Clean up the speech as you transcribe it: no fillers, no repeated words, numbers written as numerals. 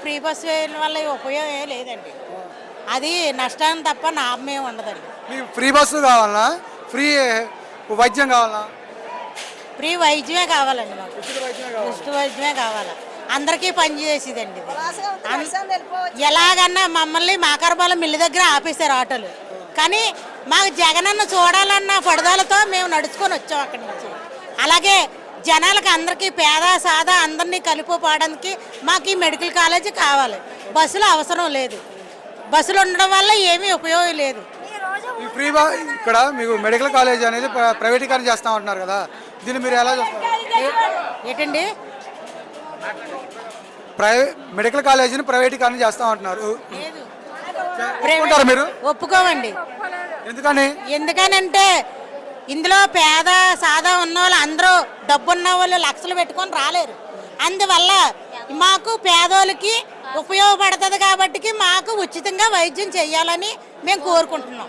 Free bus వేయడం వల్ల ఉపయోగం ఏం లేదండి. అది నష్టాన్ని తప్ప లాభం ఏమి ఉండదండి. మీకు ఫ్రీ బస్సు కావాలన్నా, ఫ్రీ వైద్యం కావాలన్నా? ఫ్రీ వైద్యమే కావాలండి మాకు. ఉచిత వైద్యమే కావాలి. ఉచిత వైద్యమే కావాలి. అందరికీ పనిచేసేదండి ఇది. ఎలాగన్నా మమ్మల్ని మాకారపాలెం మిల్లు దగ్గర ఆపేశారు ఆటోలు. కానీ మాకు జగనన్న చూడాలన్న పడదలతో మేము నడుచుకొని వచ్చాం అక్కడి నుంచి. అలాగే జనాలకు అందరికీ పేద సాదా అందరినీ కలిపిపోవడానికి మాకు ఈ మెడికల్ కాలేజీ కావాలి. బస్సులు అవసరం లేదు. బస్సులు ఉండడం వల్ల ఏమీ ఉపయోగం లేదు. ఈ ఫ్రీ ఇక్కడ మీకు మెడికల్ కాలేజ్ అనేది ప్రైవేటీకరణ చేస్తా ఉంటున్నారు కదా, దీన్ని మీరు ఎలా చూస్తారు? ఏంటండి? మెడికల్ కాలేజీని ప్రైవేటీకరణ చేస్తా ఉంటున్నారు, లేదు మీరు ఒప్పుకోమండి. ఎందుకనంటే ఇందులో పేద సాదా ఉన్న వాళ్ళు అందరూ డబ్బున్న వాళ్ళు లక్షలు పెట్టుకొని రాలేరు. అందువల్ల మాకు పేదోళ్ళకి ఉపయోగపడుతుంది కాబట్టి మాకు ఉచితంగా వైద్యం చేయాలని మేము కోరుకుంటున్నాం.